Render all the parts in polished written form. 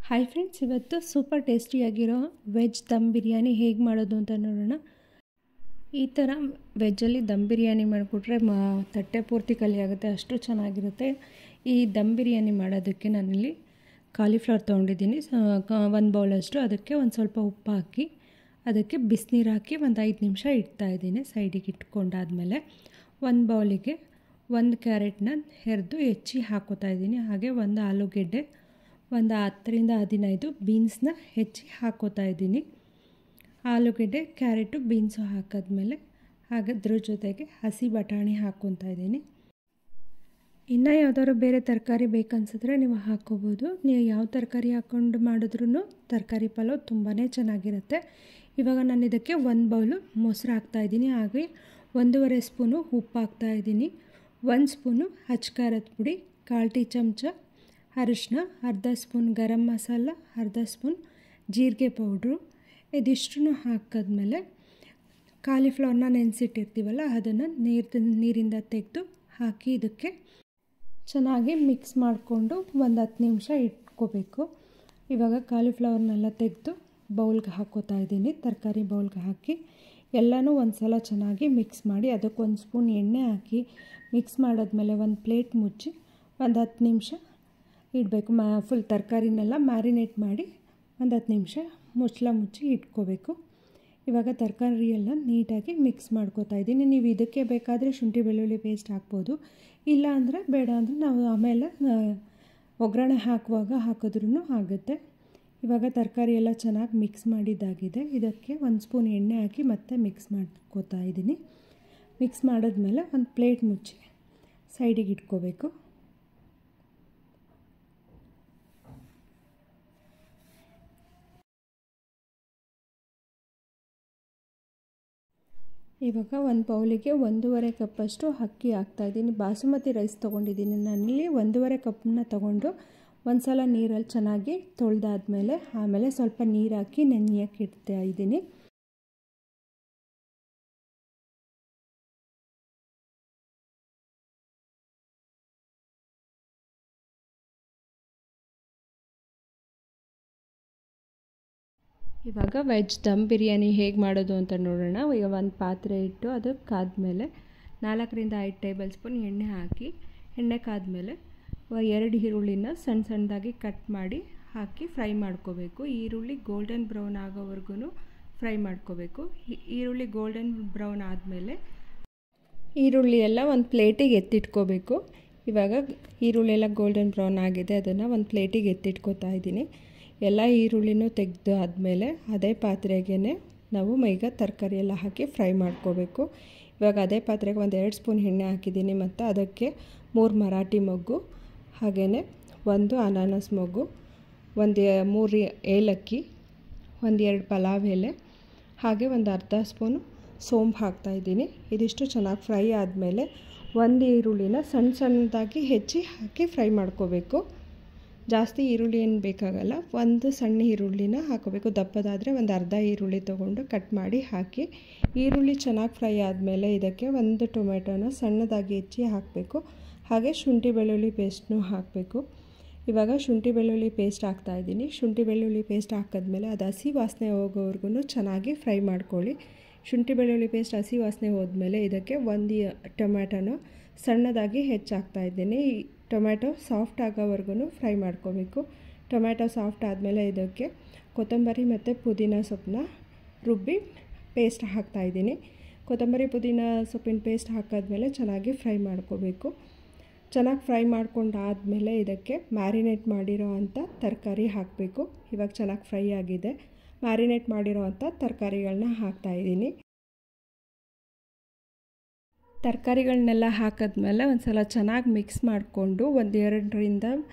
Hi friends, ಇವತ್ತು super ಟೇಸ್ಟಿಯಾಗಿರೋ veg dum biryani ಹೇಗೆ ಮಾಡೋದು ಅಂತ ನೋಡೋಣ. ಈ ಥರ ವೆಜ್ಜಲ್ಲಿ ದಮ್ ಬಿರಿಯಾನಿ ಮಾಡಿಕೊಟ್ರೆ ತಟ್ಟೆ ಪೂರ್ತಿ ಖಾಲಿ ಆಗುತ್ತೆ, ಅಷ್ಟು ಚೆನ್ನಾಗಿರುತ್ತೆ. ಈ ದಮ್ ಬಿರಿಯಾನಿ ಮಾಡೋದಕ್ಕೆ ನಾನಿಲ್ಲಿ ಕಾಲಿಫ್ಲವರ್ ತೊಗೊಂಡಿದ್ದೀನಿ, 1 ಬೌಲಷ್ಟು. ಅದಕ್ಕೆ ಒಂದು ಸ್ವಲ್ಪ ಉಪ್ಪು ಹಾಕಿ ಅದಕ್ಕೆ ಬಿಸಿನೀರು ಹಾಕಿ ಒಂದು 5 ನಿಮಿಷ ಇಡ್ತಾಯಿದ್ದೀನಿ. ಸೈಡಿಗೆ ಇಟ್ಕೊಂಡಾದಮೇಲೆ 1 ಬೌಲಿಗೆ 1 ಕ್ಯಾರೆಟ್ನ ಹೆರೆದು ಹೆಚ್ಚಿ ಹಾಕೋತಾ ಇದ್ದೀನಿ. ಹಾಗೆ 1 ಆಲೂಗೆಡ್ಡೆ, ಒಂದು 10ರಿಂದ 15 ಬೀನ್ಸ್ನ ಹೆಚ್ಚಿ ಹಾಕೋತಾ ಇದ್ದೀನಿ. ಆಲೂಗೆಡ್ಡೆ, ಕ್ಯಾರೆಟು, ಬೀನ್ಸು ಹಾಕಿದ್ಮೇಲೆ ಅದ್ರ ಜೊತೆಗೆ ಹಸಿ ಬಟಾಣಿ ಹಾಕ್ಕೊತಾ ಇದ್ದೀನಿ. ಇನ್ನು ಯಾವ್ದಾದ್ರು ಬೇರೆ ತರಕಾರಿ ಬೇಕನ್ಸಿದ್ರೆ ನೀವು ಹಾಕ್ಕೋಬೋದು. ನೀವು ಯಾವ ತರಕಾರಿ ಹಾಕ್ಕೊಂಡು ಮಾಡಿದ್ರೂ ತರಕಾರಿ ಪಲಾವ್ ತುಂಬಾ ಚೆನ್ನಾಗಿರುತ್ತೆ. ಇವಾಗ ನಾನು ಇದಕ್ಕೆ 1 ಬೌಲು ಮೊಸರು ಹಾಕ್ತಾಯಿದ್ದೀನಿ. ಹಾಗೆ 1.5 ಸ್ಪೂನು ಉಪ್ಪು ಹಾಕ್ತಾಯಿದ್ದೀನಿ. 1 ಸ್ಪೂನು ಖಾರದ ಪುಡಿ, 1/4 ಟೀ ಚಮಚ ಅರಿಶಿನ, ಅರ್ಧ ಸ್ಪೂನ್ ಗರಂ ಮಸಾಲ, ಅರ್ಧ ಸ್ಪೂನ್ ಜೀರಿಗೆ ಪೌಡ್ರು. ಇದಿಷ್ಟನ್ನು ಹಾಕಿದ್ಮೇಲೆ ಕಾಲಿಫ್ಲವರ್ನ ನೆನೆಸಿಟ್ಟಿರ್ತೀವಲ್ಲ ಅದನ್ನು ನೀರಿಂದ ತೆಗೆದು ಹಾಕಿ ಇದಕ್ಕೆ ಚೆನ್ನಾಗಿ ಮಿಕ್ಸ್ ಮಾಡಿಕೊಂಡು ಒಂದು 10 ನಿಮಿಷ ಇಟ್ಕೋಬೇಕು. ಇವಾಗ ಕಾಲಿಫ್ಲವರ್ನೆಲ್ಲ ತೆಗೆದು ಬೌಲ್ಗೆ ಹಾಕೋತಾ ಇದ್ದೀನಿ. ತರಕಾರಿ ಬೌಲ್ಗೆ ಹಾಕಿ ಎಲ್ಲನೂ ಒಂದು ಸಲ ಚೆನ್ನಾಗಿ ಮಿಕ್ಸ್ ಮಾಡಿ ಅದಕ್ಕೆ 1 ಸ್ಪೂನ್ ಎಣ್ಣೆ ಹಾಕಿ ಮಿಕ್ಸ್ ಮಾಡಿದ್ಮೇಲೆ ಒಂದು ಪ್ಲೇಟ್ ಮುಚ್ಚಿ ಒಂದು 10 ನಿಮಿಷ ಇಡಬೇಕು. ಫುಲ್ ತರಕಾರಿನೆಲ್ಲ ಮ್ಯಾರಿನೇಟ್ ಮಾಡಿ ಒಂದು 10 ನಿಮಿಷ ಮುಚ್ಚಿ ಇಟ್ಕೋಬೇಕು. ಇವಾಗ ತರಕಾರಿ ಎಲ್ಲ ನೀಟಾಗಿ ಮಿಕ್ಸ್ ಮಾಡ್ಕೋತಾ ಇದ್ದೀನಿ. ನೀವು ಇದಕ್ಕೆ ಬೇಕಾದರೆ ಶುಂಠಿ ಬೆಳ್ಳುಳ್ಳಿ ಪೇಸ್ಟ್ ಹಾಕ್ಬೋದು, ಇಲ್ಲ ಅಂದರೆ ಬೇಡ ಅಂದರೆ ನಾವು ಆಮೇಲೆ ಒಗ್ಗರಣೆ ಹಾಕುವಾಗ ಹಾಕಿದ್ರೂ ಆಗುತ್ತೆ. ಇವಾಗ ತರಕಾರಿ ಎಲ್ಲ ಚೆನ್ನಾಗಿ ಮಿಕ್ಸ್ ಮಾಡಿದ್ದಾಗಿದೆ. ಇದಕ್ಕೆ 1 ಸ್ಪೂನ್ ಎಣ್ಣೆ ಹಾಕಿ ಮತ್ತೆ ಮಿಕ್ಸ್ ಮಾಡ್ಕೋತಾ ಇದ್ದೀನಿ. ಮಿಕ್ಸ್ ಮಾಡಿದ್ಮೇಲೆ ಒಂದು ಪ್ಲೇಟ್ ಮುಚ್ಚಿ ಸೈಡಿಗೆ ಇಟ್ಕೋಬೇಕು. ಇವಾಗ 1 ಬೌಲಿಗೆ 1.5 ಕಪ್ಪಷ್ಟು ಅಕ್ಕಿ ಹಾಕ್ತಾಯಿದ್ದೀನಿ. ಬಾಸುಮತಿ ರೈಸ್ ತೊಗೊಂಡಿದ್ದೀನಿ. ನಾನಿಲ್ಲಿ 1.5 ಕಪ್ಪನ್ನ ತೊಗೊಂಡು ಒಂದು ಸಲ ನೀರಲ್ಲಿ ಚೆನ್ನಾಗಿ ತೊಳೆದಾದ್ಮೇಲೆ ಆಮೇಲೆ ಸ್ವಲ್ಪ ನೀರು ಹಾಕಿ ನೆನೆಯೋಕ್ಕೆ ಇಡ್ತಾ ಇದ್ದೀನಿ. ಇವಾಗ ವೆಜ್ ದಮ್ ಬಿರಿಯಾನಿ ಹೇಗೆ ಮಾಡೋದು ಅಂತ ನೋಡೋಣ. ಈಗ ಒಂದು ಪಾತ್ರೆ ಇಟ್ಟು ಅದು ಕಾದ್ಮೇಲೆ 4ರಿಂದ 5 ಟೇಬಲ್ ಸ್ಪೂನ್ ಎಣ್ಣೆ ಹಾಕಿ, ಎಣ್ಣೆ ಕಾದ್ಮೇಲೆ 2 ಈರುಳ್ಳಿನ ಸಣ್ಣದಾಗಿ ಕಟ್ ಮಾಡಿ ಹಾಕಿ ಫ್ರೈ ಮಾಡ್ಕೋಬೇಕು. ಈರುಳ್ಳಿ ಗೋಲ್ಡನ್ ಬ್ರೌನ್ ಆಗೋವರೆಗೂ ಫ್ರೈ ಮಾಡ್ಕೋಬೇಕು. ಈರುಳ್ಳಿ ಗೋಲ್ಡನ್ ಬ್ರೌನ್ ಆದಮೇಲೆ ಈರುಳ್ಳಿ ಎಲ್ಲ ಒಂದು ಪ್ಲೇಟಿಗೆ ಎತ್ತಿಟ್ಕೋಬೇಕು. ಇವಾಗ ಈರುಳ್ಳಿ ಎಲ್ಲ ಗೋಲ್ಡನ್ ಬ್ರೌನ್ ಆಗಿದೆ, ಅದನ್ನು ಒಂದು ಪ್ಲೇಟಿಗೆ ಎತ್ತಿಟ್ಕೋತಾ ಇದ್ದೀನಿ. ಎಲ್ಲ ಈರುಳ್ಳಿನೂ ತೆಗೆದು ಆದಮೇಲೆ ಅದೇ ಪಾತ್ರೆಗೇ ನಾವು ಈಗ ತರಕಾರಿ ಎಲ್ಲ ಹಾಕಿ ಫ್ರೈ ಮಾಡ್ಕೋಬೇಕು. ಇವಾಗ ಅದೇ ಪಾತ್ರೆಗೆ 2 ಸ್ಪೂನ್ ಎಣ್ಣೆ ಹಾಕಿದ್ದೀನಿ ಮತ್ತು ಅದಕ್ಕೆ 3 ಮರಾಠಿ ಮೊಗ್ಗು, ಹಾಗೆಯೇ 1 ಅನಾನಸ್ ಮೊಗ್ಗು, 3 ಏಲಕ್ಕಿ, 2 ಪಲಾವ್ ಎಲೆ, ಹಾಗೆ ಒಂದು ಅರ್ಧ ಸ್ಪೂನು ಸೋಂಪು ಹಾಕ್ತಾಯಿದ್ದೀನಿ. ಇದಿಷ್ಟು ಚೆನ್ನಾಗಿ ಫ್ರೈ ಆದಮೇಲೆ 1 ಈರುಳ್ಳಿನ ಸಣ್ಣದಾಗಿ ಹೆಚ್ಚಿ ಹಾಕಿ ಫ್ರೈ ಮಾಡ್ಕೋಬೇಕು. ಜಾಸ್ತಿ ಈರುಳ್ಳಿ ಏನು ಬೇಕಾಗಲ್ಲ, 1 ಸಣ್ಣ ಈರುಳ್ಳಿನ ಹಾಕೋಬೇಕು. ದಪ್ಪದಾದರೆ ಒಂದು ಅರ್ಧ ಈರುಳ್ಳಿ ತೊಗೊಂಡು ಕಟ್ ಮಾಡಿ ಹಾಕಿ ಈರುಳ್ಳಿ ಚೆನ್ನಾಗಿ ಫ್ರೈ ಆದಮೇಲೆ ಇದಕ್ಕೆ 1 ಟೊಮೆಟೊನ ಸಣ್ಣದಾಗಿ ಹೆಚ್ಚಿ ಹಾಕಬೇಕು. ಹಾಗೆ ಶುಂಠಿ ಬೆಳ್ಳುಳ್ಳಿ ಪೇಸ್ಟ್ನೂ ಹಾಕಬೇಕು. ಇವಾಗ ಶುಂಠಿ ಬೆಳ್ಳುಳ್ಳಿ ಪೇಸ್ಟ್ ಹಾಕ್ತಾಯಿದ್ದೀನಿ. ಶುಂಠಿ ಬೆಳ್ಳುಳ್ಳಿ ಪೇಸ್ಟ್ ಹಾಕಿದ್ಮೇಲೆ ಅದು ಹಸಿ ವಾಸನೆ ಹೋಗೋವರೆಗೂ ಚೆನ್ನಾಗಿ ಫ್ರೈ ಮಾಡ್ಕೊಳ್ಳಿ. ಶುಂಠಿ ಬೆಳ್ಳುಳ್ಳಿ ಪೇಸ್ಟ್ ಹಸಿ ವಾಸನೆ ಹೋದ್ಮೇಲೆ ಇದಕ್ಕೆ 1 ಟೊಮೆಟೊನ ಸಣ್ಣದಾಗಿ ಹೆಚ್ಚಾಕ್ತಾಯಿದ್ದೀನಿ. ಟೊಮೆಟೊ ಸಾಫ್ಟ್ ಆಗೋವರೆಗೂ ಫ್ರೈ ಮಾಡ್ಕೋಬೇಕು. ಟೊಮೆಟೊ ಸಾಫ್ಟ್ ಆದಮೇಲೆ ಇದಕ್ಕೆ ಕೊತ್ತಂಬರಿ ಮತ್ತು ಪುದೀನ ಸೊಪ್ಪನ್ನ ರುಬ್ಬಿ ಪೇಸ್ಟ್ ಹಾಕ್ತಾಯಿದ್ದೀನಿ. ಕೊತ್ತಂಬರಿ ಪುದೀನ ಸೊಪ್ಪಿನ ಪೇಸ್ಟ್ ಹಾಕಿದ್ಮೇಲೆ ಚೆನ್ನಾಗಿ ಫ್ರೈ ಮಾಡ್ಕೋಬೇಕು. ಚೆನ್ನಾಗಿ ಫ್ರೈ ಮಾಡ್ಕೊಂಡಾದಮೇಲೆ ಇದಕ್ಕೆ ಮ್ಯಾರಿನೇಟ್ ಮಾಡಿರೋ ಅಂಥ ತರಕಾರಿ ಹಾಕಬೇಕು. ಇವಾಗ ಚೆನ್ನಾಗಿ ಫ್ರೈ ಆಗಿದೆ. ಮ್ಯಾರಿನೇಟ್ ಮಾಡಿರೋ ಅಂಥ ತರಕಾರಿಗಳನ್ನ ಹಾಕ್ತಾಯಿದ್ದೀನಿ. ತರಕಾರಿಗಳನ್ನೆಲ್ಲ ಹಾಕಿದ್ಮೇಲೆ ಒಂದು ಸಲ ಚೆನ್ನಾಗಿ ಮಿಕ್ಸ್ ಮಾಡಿಕೊಂಡು 2ರಿಂದ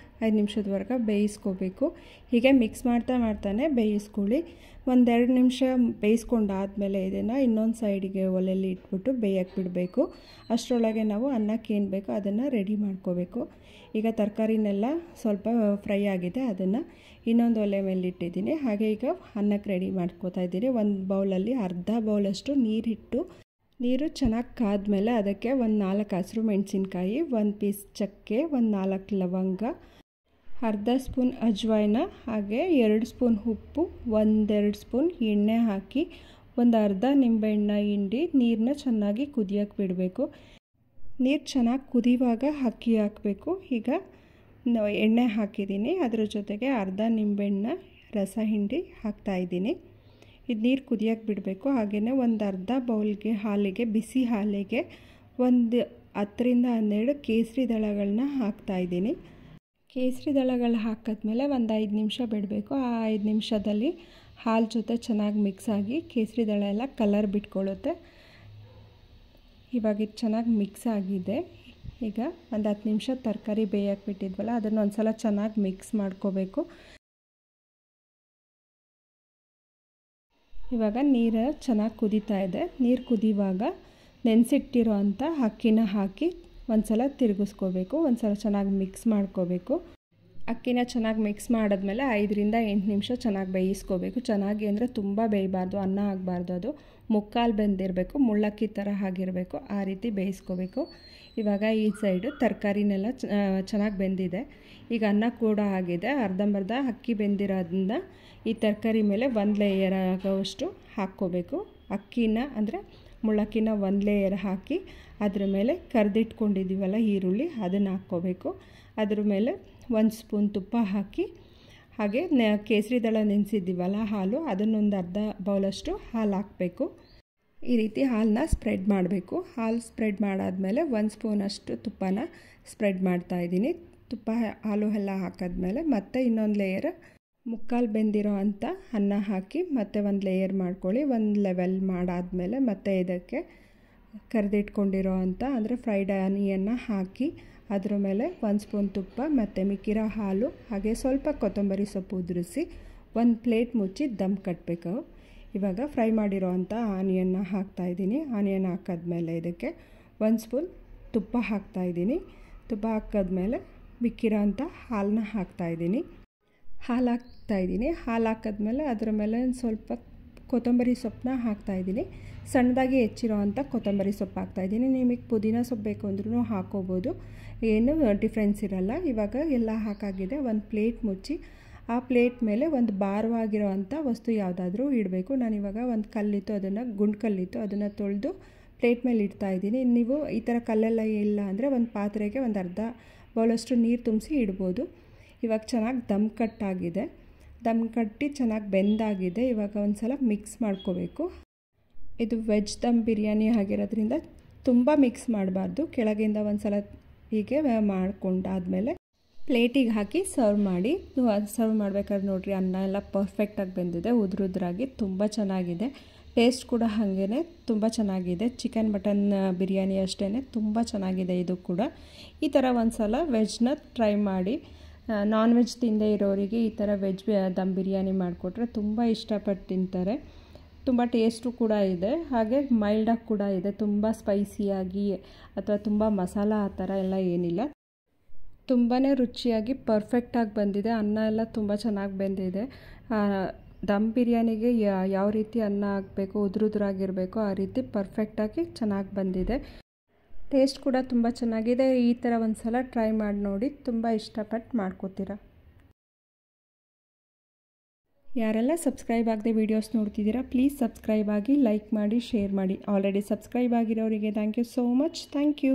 5 ನಿಮಿಷದವರೆಗೆ ಬೇಯಿಸ್ಕೋಬೇಕು. ಹೀಗೆ ಮಿಕ್ಸ್ ಮಾಡ್ತಾನೆ ಬೇಯಿಸ್ಕೊಳ್ಳಿ. 1-2 ನಿಮಿಷ ಬೇಯಿಸ್ಕೊಂಡಾದಮೇಲೆ ಇದನ್ನು ಇನ್ನೊಂದು ಸೈಡಿಗೆ ಒಲೆಯಲ್ಲಿ ಇಟ್ಬಿಟ್ಟು ಬೇಯಕ್ಕೆ ಬಿಡಬೇಕು. ಅಷ್ಟರೊಳಗೆ ನಾವು ಅನ್ನಕ್ಕೆ ಏನು ಬೇಕೋ ಅದನ್ನು ರೆಡಿ ಮಾಡ್ಕೋಬೇಕು. ಈಗ ತರಕಾರಿನೆಲ್ಲ ಸ್ವಲ್ಪ ಫ್ರೈ ಆಗಿದೆ, ಅದನ್ನು ಇನ್ನೊಂದು ಒಲೆ ಮೇಲೆ ಇಟ್ಟಿದ್ದೀನಿ. ಹಾಗೆ ಈಗ ಅನ್ನಕ್ಕೆ ರೆಡಿ ಮಾಡ್ಕೋತಾ ಇದ್ದೀನಿ. 1 ಬೌಲಲ್ಲಿ ಅರ್ಧ ಬೌಲಷ್ಟು ನೀರು ಚೆನ್ನಾಗಿ ಕಾದ್ಮೇಲೆ ಅದಕ್ಕೆ 4 ಹಸಿರು ಮೆಣಸಿನ್ಕಾಯಿ, 1 ಪೀಸ್ ಚಕ್ಕೆ, 4 ಲವಂಗ, ಅರ್ಧ ಸ್ಪೂನ್ ಅಜ್ವಾಯಿನ, ಹಾಗೆ 2 ಸ್ಪೂನ್ ಉಪ್ಪು, 1-2 ಸ್ಪೂನ್ ಎಣ್ಣೆ ಹಾಕಿ ಒಂದು ಅರ್ಧ ನಿಂಬೆಹಣ್ಣ ಹಿಂಡಿ ನೀರನ್ನ ಚೆನ್ನಾಗಿ ಕುದಿಯೋಕ್ಕೆ ಬಿಡಬೇಕು. ನೀರು ಚೆನ್ನಾಗಿ ಕುದಿಯುವಾಗ ಅಕ್ಕಿ ಹಾಕಬೇಕು. ಈಗ ಎಣ್ಣೆ ಹಾಕಿದ್ದೀನಿ, ಅದರ ಜೊತೆಗೆ ಅರ್ಧ ನಿಂಬೆಹಣ್ಣ ರಸ ಹಿಂಡಿ ಹಾಕ್ತಾಯಿದ್ದೀನಿ. ಇದು ನೀರು ಕುದಿಯೋಕ್ಕೆ ಬಿಡಬೇಕು. ಹಾಗೆಯೇ ಒಂದು ಅರ್ಧ ಬೌಲ್ಗೆ ಹಾಲಿಗೆ, ಬಿಸಿ ಹಾಲಿಗೆ ಒಂದು 10-12 ಕೇಸರಿ ದಳಗಳನ್ನ ಹಾಕ್ತಾಯಿದ್ದೀನಿ. ಕೇಸರಿ ದಳಗಳು ಹಾಕಿದ್ಮೇಲೆ ಒಂದು 5 ನಿಮಿಷ ಬಿಡಬೇಕು. ಆ 5 ನಿಮಿಷದಲ್ಲಿ ಹಾಲು ಜೊತೆ ಚೆನ್ನಾಗಿ ಮಿಕ್ಸ್ ಆಗಿ ಕೇಸರಿ ದಳ ಎಲ್ಲ ಕಲರ್ ಬಿಟ್ಕೊಳ್ಳುತ್ತೆ. ಇವಾಗ ಇದು ಚೆನ್ನಾಗಿ ಮಿಕ್ಸ್ ಆಗಿದೆ. ಈಗ ಒಂದು 10 ನಿಮಿಷ ತರಕಾರಿ ಬೇಯಕ್ಕೆ ಬಿಟ್ಟಿದ್ವಲ್ಲ, ಅದನ್ನು ಒಂದು ಸಲ ಚೆನ್ನಾಗಿ ಮಿಕ್ಸ್ ಮಾಡ್ಕೋಬೇಕು. ಇವಾಗ ನೀರು ಚೆನ್ನಾಗಿ ಕುದೀತಾ ಇದೆ. ನೀರು ಕುದಿಯುವಾಗ ನೆನೆಸಿಟ್ಟಿರೋ ಅಂಥ ಅಕ್ಕಿನ ಹಾಕಿ ಒಂದು ಸಲ ತಿರುಗಿಸ್ಕೋಬೇಕು. ಒಂದು ಸಲ ಚೆನ್ನಾಗಿ ಮಿಕ್ಸ್ ಮಾಡ್ಕೋಬೇಕು. ಅಕ್ಕಿನ ಚೆನ್ನಾಗಿ ಮಿಕ್ಸ್ ಮಾಡಿದ್ಮೇಲೆ 5-8 ನಿಮಿಷ ಚೆನ್ನಾಗಿ ಬೇಯಿಸ್ಕೋಬೇಕು. ಚೆನ್ನಾಗಿ ಅಂದರೆ ತುಂಬ ಬೇಯಬಾರ್ದು, ಅನ್ನ ಆಗಬಾರ್ದು, ಅದು ಮುಕ್ಕಾಲು ಬೆಂದಿರಬೇಕು, ಮುಳ್ಳಕ್ಕಿ ಥರ ಆಗಿರಬೇಕು, ಆ ರೀತಿ ಬೇಯಿಸ್ಕೋಬೇಕು. ಇವಾಗ ಈ ಸೈಡು ತರಕಾರಿನೆಲ್ಲ ಚೆನ್ನಾಗಿ ಬೆಂದಿದೆ. ಈಗ ಅನ್ನ ಕೂಡ ಆಗಿದೆ. ಅರ್ಧಂಬರ್ಧ ಅಕ್ಕಿ ಬೆಂದಿರೋದನ್ನ ಈ ತರಕಾರಿ ಮೇಲೆ 1 ಲೇಯರ್ ಆಗೋವಷ್ಟು ಹಾಕ್ಕೋಬೇಕು. ಅಕ್ಕಿನ ಅಂದರೆ ಮುಳ್ಳಕ್ಕಿನ 1 ಲೇಯರ್ ಹಾಕಿ ಅದ್ರ ಮೇಲೆ ಕರೆದಿಟ್ಕೊಂಡಿದ್ದೀವಲ್ಲ ಈರುಳ್ಳಿ, ಅದನ್ನು ಹಾಕ್ಕೋಬೇಕು. ಅದ್ರ ಮೇಲೆ 1 ಸ್ಪೂನ್ ತುಪ್ಪ ಹಾಕಿ, ಹಾಗೆ ಕೇಸರಿ ದಳ ನೆನೆಸಿದ್ದೀವಲ್ಲ ಹಾಲು, ಅದನ್ನೊಂದು ಅರ್ಧ ಬೌಲಷ್ಟು ಹಾಲು ಹಾಕಬೇಕು. ಈ ರೀತಿ ಹಾಲನ್ನ ಸ್ಪ್ರೆಡ್ ಮಾಡಬೇಕು. ಹಾಲು ಸ್ಪ್ರೆಡ್ ಮಾಡಾದಮೇಲೆ 1 ಸ್ಪೂನಷ್ಟು ತುಪ್ಪನ ಸ್ಪ್ರೆಡ್ ಮಾಡ್ತಾಯಿದ್ದೀನಿ. ತುಪ್ಪ ಹಾಲು ಎಲ್ಲ ಹಾಕಿದ್ಮೇಲೆ ಮತ್ತೆ ಇನ್ನೊಂದು ಲೇಯರ್ ಮುಕ್ಕಾಲು ಬೆಂದಿರೋ ಅಂಥ ಅನ್ನ ಹಾಕಿ ಮತ್ತೆ 1 ಲೇಯರ್ ಮಾಡ್ಕೊಳ್ಳಿ. 1 ಲೆವೆಲ್ ಮಾಡಾದಮೇಲೆ ಮತ್ತೆ ಇದಕ್ಕೆ ಕರೆದಿಟ್ಕೊಂಡಿರೋ ಅಂಥ ಅಂದರೆ ಫ್ರೈಡ್ ಆನಿಯನ್ನ ಹಾಕಿ ಅದ್ರ ಮೇಲೆ 1 ಸ್ಪೂನ್ ತುಪ್ಪ ಮತ್ತು ಮಿಕ್ಕಿರೋ ಹಾಲು, ಹಾಗೆ ಸ್ವಲ್ಪ ಕೊತ್ತಂಬರಿ ಸೊಪ್ಪು ಉದುರಿಸಿ 1 ಪ್ಲೇಟ್ ಮುಚ್ಚಿ ದಮ್ ಕಟ್ಟಬೇಕು. ಇವಾಗ ಫ್ರೈ ಮಾಡಿರೋ ಅಂಥ ಆನಿಯನ್ನ ಹಾಕ್ತಾಯಿದ್ದೀನಿ. ಆನಿಯನ್ ಹಾಕಿದ್ಮೇಲೆ ಇದಕ್ಕೆ 1 ಸ್ಪೂನ್ ತುಪ್ಪ ಹಾಕ್ತಾಯಿದ್ದೀನಿ. ತುಪ್ಪ ಹಾಕಿದ್ಮೇಲೆ ಮಿಕ್ಕಿರೋ ಅಂಥ ಹಾಲನ್ನ ಹಾಕ್ತಾಯಿದ್ದೀನಿ. ಹಾಲು ಹಾಕಿದ್ಮೇಲೆ ಅದರ ಮೇಲೆ ಸ್ವಲ್ಪ ಕೊತ್ತಂಬರಿ ಸೊಪ್ಪನ್ನ ಹಾಕ್ತಾಯಿದ್ದೀನಿ. ಸಣ್ಣದಾಗಿ ಹೆಚ್ಚಿರೋ ಅಂಥ ಕೊತ್ತಂಬರಿ ಸೊಪ್ಪು ಹಾಕ್ತಾಯಿದ್ದೀನಿ. ನಿಮಗೆ ಪುದೀನ ಸೊಪ್ಪು ಬೇಕು ಅಂದ್ರೂ ಹಾಕ್ಕೋಬೋದು, ಏನು ಡಿಫ್ರೆನ್ಸ್ ಇರಲ್ಲ. ಇವಾಗ ಎಲ್ಲ ಹಾಕಾಗಿದೆ. 1 ಪ್ಲೇಟ್ ಮುಚ್ಚಿ ಆ ಪ್ಲೇಟ್ ಮೇಲೆ ಒಂದು ಭಾರವಾಗಿರೋ ಅಂಥ ವಸ್ತು ಯಾವುದಾದ್ರೂ ಇಡಬೇಕು. ನಾನಿವಾಗ ಒಂದು ಕಲ್ಲಿತ್ತು, ಅದನ್ನು ಗುಂಡು ಕಲ್ಲಿತ್ತು, ಅದನ್ನು ತೊಳೆದು ಪ್ಲೇಟ್ ಮೇಲೆ ಇಡ್ತಾಯಿದ್ದೀನಿ. ನೀವು ಈ ಥರ ಕಲ್ಲೆಲ್ಲ ಇಲ್ಲ ಅಂದರೆ ಒಂದು ಪಾತ್ರೆಗೆ ಒಂದು ಅರ್ಧ ಬೌಲಷ್ಟು ನೀರು ತುಂಬಿಸಿ ಇಡ್ಬೋದು. ಇವಾಗ ಚೆನ್ನಾಗಿ ದಮ್ ಕಟ್ಟಾಗಿದೆ. ದಮ್ ಕಟ್ಟಿ ಚೆನ್ನಾಗಿ ಬೆಂದಾಗಿದೆ. ಇವಾಗ ಒಂದು ಸಲ ಮಿಕ್ಸ್ ಮಾಡ್ಕೋಬೇಕು. ಇದು ವೆಜ್ ದಮ್ ಬಿರಿಯಾನಿ ಆಗಿರೋದ್ರಿಂದ ತುಂಬ ಮಿಕ್ಸ್ ಮಾಡಬಾರ್ದು. ಕೆಳಗಿಂದ ಒಂದು ಸಲ ಹೀಗೆ ಮಾಡ್ಕೊಂಡಾದಮೇಲೆ ಪ್ಲೇಟಿಗೆ ಹಾಕಿ ಸರ್ವ್ ಮಾಡಿ. ಸರ್ವ್ ಮಾಡ್ಬೇಕಾದ್ರೆ ನೋಡಿರಿ, ಅನ್ನ ಎಲ್ಲ ಪರ್ಫೆಕ್ಟಾಗಿ ಬೆಂದಿದೆ, ಉದುರಾಗಿ ತುಂಬ ಚೆನ್ನಾಗಿದೆ. ಟೇಸ್ಟ್ ಕೂಡ ಹಾಗೇ ತುಂಬ ಚೆನ್ನಾಗಿದೆ. ಚಿಕನ್ ಮಟನ್ ಬಿರಿಯಾನಿ ಅಷ್ಟೇ ತುಂಬ ಚೆನ್ನಾಗಿದೆ ಇದು ಕೂಡ. ಈ ಥರ ಒಂದು ಸಲ ವೆಜ್ನ ಟ್ರೈ ಮಾಡಿ. ನಾನ್ ವೆಜ್ ತಿಂದೇ ಇರೋರಿಗೆ ಈ ಥರ ವೆಜ್ ದಮ್ ಬಿರಿಯಾನಿ ಮಾಡಿಕೊಟ್ರೆ ತುಂಬ ಇಷ್ಟಪಟ್ಟು ತಿಂತಾರೆ. ತುಂಬ ಟೇಸ್ಟು ಕೂಡ ಇದೆ, ಹಾಗೆ ಮೈಲ್ಡಾಗಿ ಕೂಡ ಇದೆ. ತುಂಬ ಸ್ಪೈಸಿಯಾಗಿ ಅಥವಾ ತುಂಬ ಮಸಾಲ ಆ ಥರ ಎಲ್ಲ ಏನಿಲ್ಲ. ತುಂಬಾ ರುಚಿಯಾಗಿ ಪರ್ಫೆಕ್ಟಾಗಿ ಬಂದಿದೆ. ಅನ್ನ ಎಲ್ಲ ತುಂಬ ಚೆನ್ನಾಗಿ ಬೆಂದಿದೆ. ದಮ್ ಬಿರಿಯಾನಿಗೆ ಯಾವ ರೀತಿ ಅನ್ನ ಆಗಬೇಕು, ಉದುರಾಗಿರಬೇಕು, ಆ ರೀತಿ ಪರ್ಫೆಕ್ಟಾಗಿ ಚೆನ್ನಾಗಿ ಬಂದಿದೆ. ಟೇಸ್ಟ್ ಕೂಡ ತುಂಬ ಚೆನ್ನಾಗಿದೆ. ಈ ಥರ ಒಂದು ಸಲ ಟ್ರೈ ಮಾಡಿ ನೋಡಿ, ತುಂಬ ಇಷ್ಟಪಟ್ಟು ಮಾಡ್ಕೋತೀರ. ಯಾರೆಲ್ಲ ಸಬ್ಸ್ಕ್ರೈಬ್ ಆಗದೆ ವೀಡಿಯೋಸ್ ನೋಡ್ತಿದ್ದೀರಾ, ಪ್ಲೀಸ್ ಸಬ್ಸ್ಕ್ರೈಬ್ ಆಗಿ, ಲೈಕ್ ಮಾಡಿ, ಶೇರ್ ಮಾಡಿ. ಆಲ್ರೆಡಿ ಸಬ್ಸ್ಕ್ರೈಬ್ ಆಗಿರೋರಿಗೆ thank you so much. Thank you.